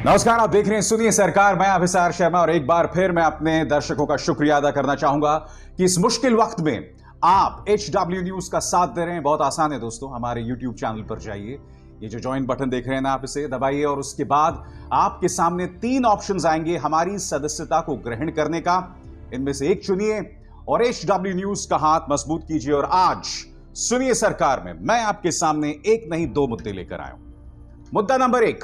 नमस्कार, आप देख रहे हैं सुनिए सरकार। मैं अभिसार शर्मा और एक बार फिर मैं अपने दर्शकों का शुक्रिया अदा करना चाहूंगा कि इस मुश्किल वक्त में आप HW न्यूज का साथ दे रहे हैं। बहुत आसान है दोस्तों, हमारे YouTube चैनल पर जाइए, ये जो ज्वाइन बटन देख रहे हैं ना, आप इसे दबाइए और उसके बाद आपके सामने 3 ऑप्शंस आएंगे हमारी सदस्यता को ग्रहण करने का। इनमें से एक चुनिए और HW न्यूज का हाथ मजबूत कीजिए। और आज सुनिए सरकार में मैं आपके सामने एक नहीं 2 मुद्दे लेकर आया हूं। मुद्दा नंबर 1,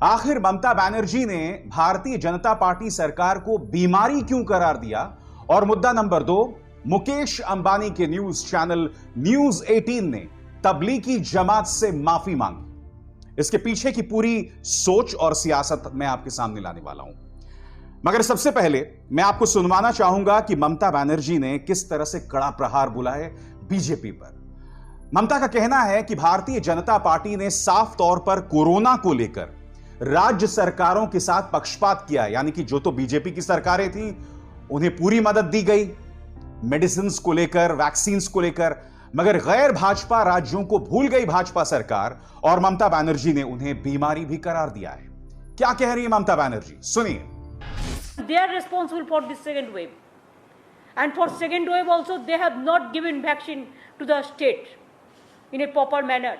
आखिर ममता बनर्जी ने भारतीय जनता पार्टी सरकार को बीमारी क्यों करार दिया। और मुद्दा नंबर 2, मुकेश अंबानी के न्यूज चैनल न्यूज 18 ने तबलीगी जमात से माफी मांगी। इसके पीछे की पूरी सोच और सियासत मैं आपके सामने लाने वाला हूं, मगर सबसे पहले मैं आपको सुनवाना चाहूंगा कि ममता बनर्जी ने किस तरह से कड़ा प्रहार बोला है बीजेपी पर। ममता का कहना है कि भारतीय जनता पार्टी ने साफ तौर पर कोरोना को लेकर राज्य सरकारों के साथ पक्षपात किया, यानी कि जो तो बीजेपी की सरकारें थी उन्हें पूरी मदद दी गई मेडिसिन को लेकर, वैक्सीन को लेकर, मगर गैर भाजपा राज्यों को भूल गई भाजपा सरकार और ममता बनर्जी ने उन्हें बीमारी भी करार दिया है। क्या कह रही है ममता बनर्जी, सुनिए। They are responsible for this second wave, and for second wave also they have not given vaccine to the state in a proper manner.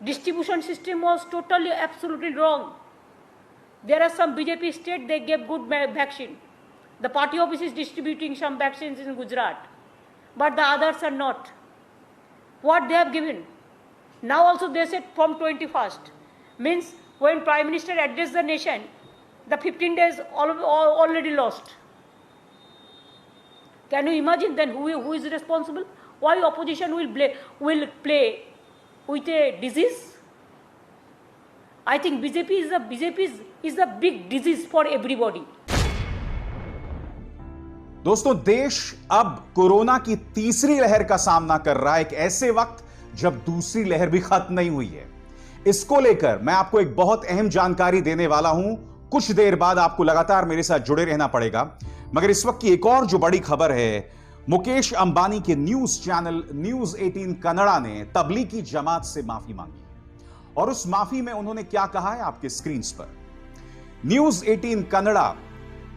Distribution system was totally absolutely wrong. There are some BJP state they gave good vaccine. The party office is distributing some vaccines in Gujarat, but the others are not. What they have given? Now also they said from 21st, means when Prime Minister addressed the nation, the 15 days already lost. Can you imagine then who is responsible? Why opposition will play with a disease? I think BJP is a big disease for everybody. दोस्तों, देश अब corona की तीसरी लहर का सामना कर रहा है, एक ऐसे वक्त जब दूसरी लहर भी खत्म नहीं हुई है। इसको लेकर मैं आपको एक बहुत अहम जानकारी देने वाला हूं। कुछ देर बाद आपको लगातार मेरे साथ जुड़े रहना पड़ेगा, मगर इस वक्त की एक और जो बड़ी खबर है, मुकेश अंबानी के न्यूज चैनल न्यूज 18 कन्नड़ा ने तबलीगी जमात से माफी मांगी और उस माफी में उन्होंने क्या कहा है आपके स्क्रीन पर। न्यूज 18 कन्नड़ा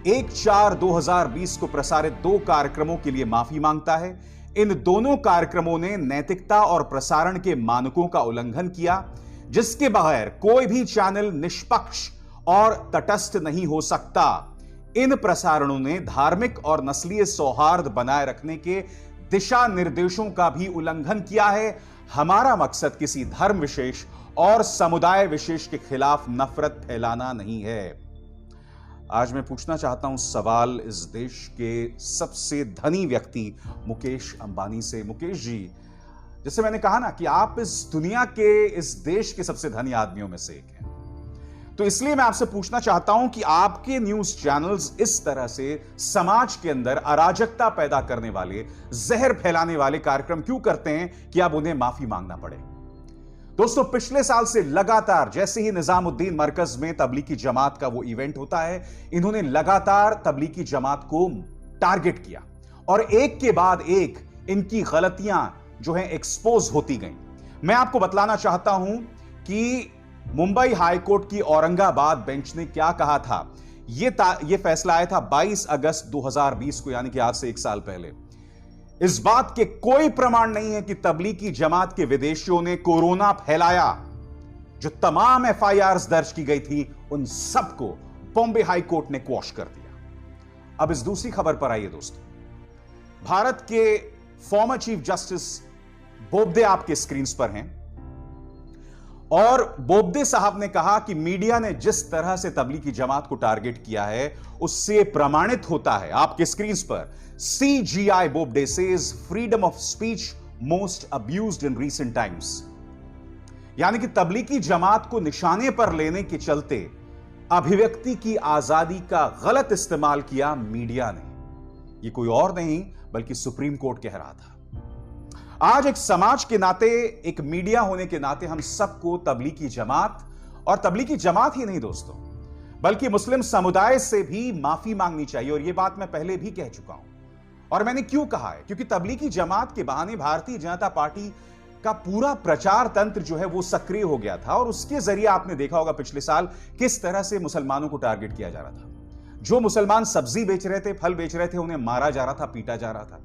1/4/2020 को प्रसारित 2 कार्यक्रमों के लिए माफी मांगता है। इन दोनों कार्यक्रमों ने नैतिकता और प्रसारण के मानकों का उल्लंघन किया, जिसके बगैर कोई भी चैनल निष्पक्ष और तटस्थ नहीं हो सकता। इन प्रसारणों ने धार्मिक और नस्लीय सौहार्द बनाए रखने के दिशा निर्देशों का भी उल्लंघन किया है। हमारा मकसद किसी धर्म विशेष और समुदाय विशेष के खिलाफ नफरत फैलाना नहीं है। आज मैं पूछना चाहता हूं सवाल इस देश के सबसे धनी व्यक्ति मुकेश अंबानी से। मुकेश जी, जैसे मैंने कहा ना कि आप इस दुनिया के, इस देश के सबसे धनी आदमियों में से एक हैं, तो इसलिए मैं आपसे पूछना चाहता हूं कि आपके न्यूज चैनल्स इस तरह से समाज के अंदर अराजकता पैदा करने वाले, जहर फैलाने वाले कार्यक्रम क्यों करते हैं कि अब उन्हें माफी मांगना पड़े। दोस्तों, पिछले साल से लगातार जैसे ही निजामुद्दीन मरकज में तबलीगी जमात का वो इवेंट होता है, इन्होंने लगातार तबलीगी जमात को टारगेट किया और एक के बाद एक इनकी गलतियां जो है एक्सपोज होती गई। मैं आपको बतलाना चाहता हूं कि मुंबई हाईकोर्ट की औरंगाबाद बेंच ने क्या कहा था। यह फैसला आया था 22 अगस्त 2020 को, यानी कि आज से 1 साल पहले। इस बात के कोई प्रमाण नहीं है कि तबलीगी जमात के विदेशियों ने कोरोना फैलाया। जो तमाम FIRs दर्ज की गई थी उन सबको बॉम्बे हाईकोर्ट ने क्वॉश कर दिया। अब इस दूसरी खबर पर आइए दोस्तों। भारत के फॉर्मर चीफ जस्टिस बोबडे आपके स्क्रीन पर हैं और बोबडे साहब ने कहा कि मीडिया ने जिस तरह से तबलीगी जमात को टारगेट किया है उससे प्रमाणित होता है। आपके स्क्रीन पर CGI Bobde says freedom of speech most abused in recent times, यानी कि तबलीगी जमात को निशाने पर लेने के चलते अभिव्यक्ति की आजादी का गलत इस्तेमाल किया मीडिया ने। यह कोई और नहीं बल्कि सुप्रीम कोर्ट कह रहा था। आज एक समाज के नाते, एक मीडिया होने के नाते हम सबको तबलीगी जमात, और तबलीगी जमात ही नहीं दोस्तों बल्कि मुस्लिम समुदाय से भी माफी मांगनी चाहिए। और यह बात मैं पहले भी कह चुका हूं। और मैंने क्यों कहा है, क्योंकि तबलीगी जमात के बहाने भारतीय जनता पार्टी का पूरा प्रचार तंत्र जो है वो सक्रिय हो गया था और उसके जरिए आपने देखा होगा पिछले साल किस तरह से मुसलमानों को टारगेट किया जा रहा था। जो मुसलमान सब्जी बेच रहे थे, फल बेच रहे थे, उन्हें मारा जा रहा था, पीटा जा रहा था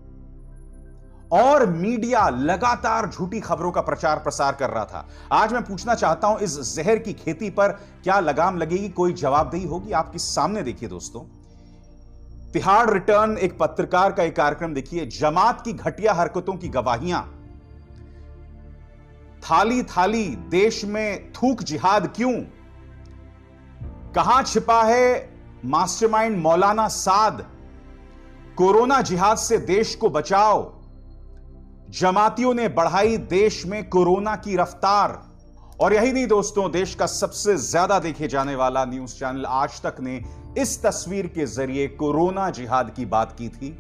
और मीडिया लगातार झूठी खबरों का प्रचार प्रसार कर रहा था। आज मैं पूछना चाहता हूं, इस जहर की खेती पर क्या लगाम लगेगी, कोई जवाबदेही होगी? आपके सामने देखिए दोस्तों, तिहाड़ रिटर्न एक पत्रकार का एक कार्यक्रम देखिए। जमात की घटिया हरकतों की गवाहियां, थाली थाली देश में थूक जिहाद क्यों, कहां छिपा है मास्टरमाइंड मौलाना साद, कोरोना जिहाद से देश को बचाओ, जमातियों ने बढ़ाई देश में कोरोना की रफ्तार। और यही नहीं दोस्तों, देश का सबसे ज्यादा देखे जाने वाला न्यूज चैनल आज तक ने इस तस्वीर के जरिए कोरोना जिहाद की बात की थी।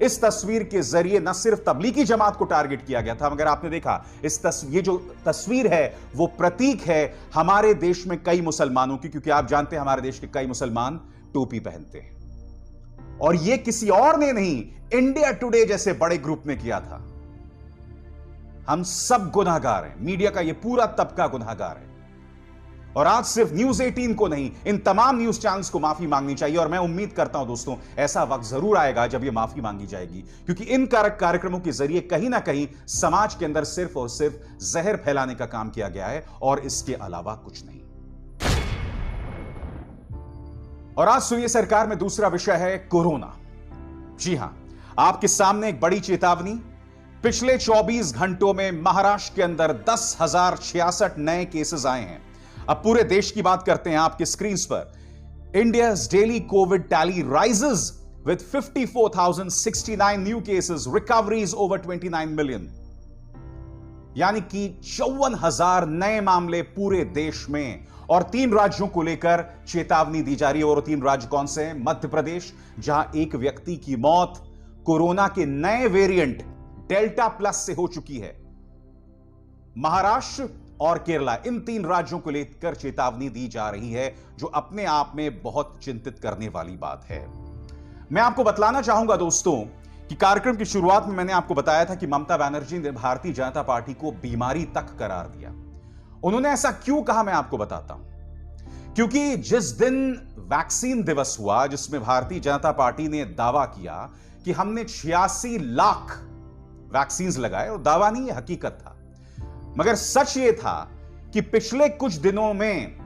इस तस्वीर के जरिए न सिर्फ तबलीगी जमात को टारगेट किया गया था, मगर आपने देखा ये जो तस्वीर है वो प्रतीक है हमारे देश में कई मुसलमानों की, क्योंकि आप जानते हैं हमारे देश के कई मुसलमान टोपी पहनते हैं और ये किसी और ने नहीं, इंडिया टुडे जैसे बड़े ग्रुप ने किया था। हम सब गुनाहगार हैं, मीडिया का ये पूरा तबका गुनाहगार है और आज सिर्फ न्यूज 18 को नहीं, इन तमाम न्यूज चैनल्स को माफी मांगनी चाहिए। और मैं उम्मीद करता हूं दोस्तों, ऐसा वक्त जरूर आएगा जब ये माफी मांगी जाएगी, क्योंकि इन कार्यक्रमों के जरिए कहीं ना कहीं समाज के अंदर सिर्फ और सिर्फ जहर फैलाने का काम किया गया है और इसके अलावा कुछ नहीं। और आज सुनिए सरकार में दूसरा विषय है कोरोना। जी हां, आपके सामने एक बड़ी चेतावनी। पिछले 24 घंटों में महाराष्ट्र के अंदर 10,066 नए केसेस आए हैं। अब पूरे देश की बात करते हैं आपके स्क्रीन पर। India's daily COVID tally rises with 54,069 new cases, recoveries over 29 million. यानी कि 54,000 नए मामले पूरे देश में और 3 राज्यों को लेकर चेतावनी दी जा रही है। और 3 राज्य कौन से हैं? मध्य प्रदेश, जहां एक व्यक्ति की मौत कोरोना के नए वेरिएंट डेल्टा प्लस से हो चुकी है। महाराष्ट्र और केरला, इन 3 राज्यों को लेकर चेतावनी दी जा रही है, जो अपने आप में बहुत चिंतित करने वाली बात है। मैं आपको बतलाना चाहूंगा दोस्तों कि कार्यक्रम की शुरुआत में मैंने आपको बताया था कि ममता बनर्जी ने भारतीय जनता पार्टी को बीमारी तक करार दिया। उन्होंने ऐसा क्यों कहा, मैं आपको बताता हूं। क्योंकि जिस दिन वैक्सीन दिवस हुआ, जिसमें भारतीय जनता पार्टी ने दावा किया कि हमने 86 लाख वैक्सीन लगाए, और दावा नहीं, यह हकीकत था। मगर सच यह था कि पिछले कुछ दिनों में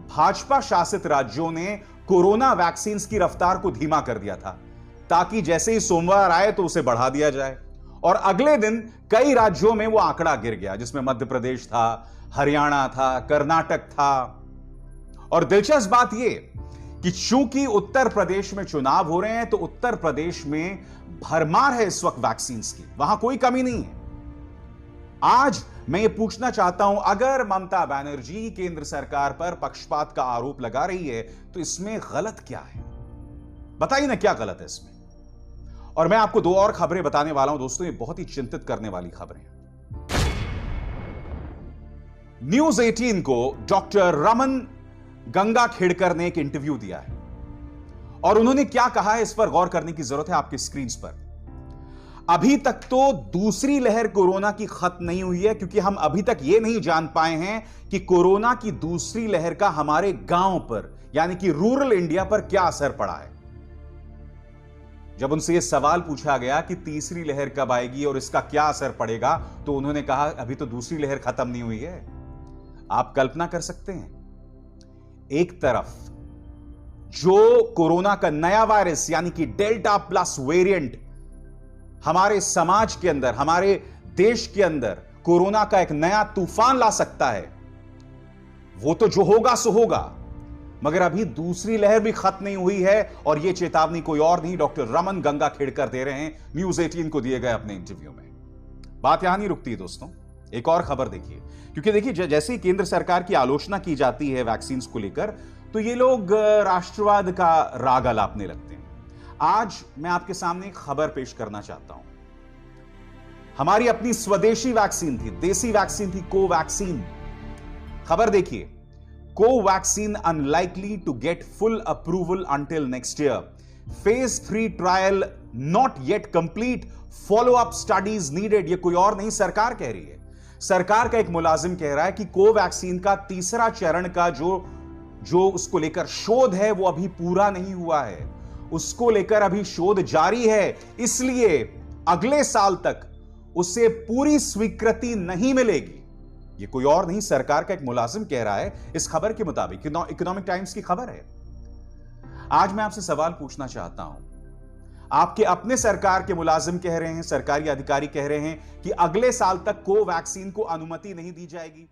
भाजपा शासित राज्यों ने कोरोना वैक्सीन की रफ्तार को धीमा कर दिया था, ताकि जैसे ही सोमवार आए तो उसे बढ़ा दिया जाए। और अगले दिन कई राज्यों में वो आंकड़ा गिर गया, जिसमें मध्य प्रदेश था, हरियाणा था, कर्नाटक था। और दिलचस्प बात यह कि चूंकि उत्तर प्रदेश में चुनाव हो रहे हैं, तो उत्तर प्रदेश में भरमार है इस वक्त वैक्सीन की, वहां कोई कमी नहीं है। आज मैं ये पूछना चाहता हूं, अगर ममता बनर्जी केंद्र सरकार पर पक्षपात का आरोप लगा रही है, तो इसमें गलत क्या है? बताइए ना, क्या गलत है इसमें? और मैं आपको 2 और खबरें बताने वाला हूं दोस्तों, ये बहुत ही चिंतित करने वाली खबरें हैं। न्यूज 18 को डॉक्टर रमन गंगाखेड़कर ने एक इंटरव्यू दिया है और उन्होंने क्या कहा है, इस पर गौर करने की जरूरत है। आपकी स्क्रीन पर अभी तक तो दूसरी लहर कोरोना की खत्म नहीं हुई है, क्योंकि हम अभी तक यह नहीं जान पाए हैं कि कोरोना की दूसरी लहर का हमारे गांव पर, यानी कि रूरल इंडिया पर क्या असर पड़ा है। जब उनसे यह सवाल पूछा गया कि तीसरी लहर कब आएगी और इसका क्या असर पड़ेगा, तो उन्होंने कहा अभी तो दूसरी लहर खत्म नहीं हुई है। आप कल्पना कर सकते हैं, एक तरफ जो कोरोना का नया वायरस यानी कि डेल्टा प्लस वेरिएंट हमारे समाज के अंदर, हमारे देश के अंदर कोरोना का एक नया तूफान ला सकता है, वो तो जो होगा सो होगा, मगर अभी दूसरी लहर भी खत्म नहीं हुई है। और यह चेतावनी कोई और नहीं, डॉक्टर रमन गंगाखेड़कर दे रहे हैं न्यूज 18 को दिए गए अपने इंटरव्यू में। बात यहां नहीं रुकती है दोस्तों, एक और खबर देखिए, क्योंकि देखिए जैसे ही केंद्र सरकार की आलोचना की जाती है वैक्सीन को लेकर, तो ये लोग राष्ट्रवाद का राग अलापने लगते हैं। आज मैं आपके सामने एक खबर पेश करना चाहता हूं। हमारी अपनी स्वदेशी वैक्सीन थी, देसी वैक्सीन थी, कोवैक्सीन। खबर देखिए, Covaxin unlikely to get full approval until next year, phase 3 trial not yet complete, follow up studies needed. ये कोई और नहीं, सरकार कह रही है। सरकार का एक मुलाजिम कह रहा है कि कोवैक्सीन का तीसरा चरण का जो उसको लेकर शोध है वो अभी पूरा नहीं हुआ है, उसको लेकर अभी शोध जारी है, इसलिए अगले साल तक उसे पूरी स्वीकृति नहीं मिलेगी। ये कोई और नहीं, सरकार का एक मुलाजिम कह रहा है इस खबर के मुताबिक, इकोनॉमिक टाइम्स की खबर है। आज मैं आपसे सवाल पूछना चाहता हूं, आपके अपने सरकार के मुलाजिम कह रहे हैं, सरकारी अधिकारी कह रहे हैं कि अगले साल तक कोवैक्सीन को अनुमति नहीं दी जाएगी।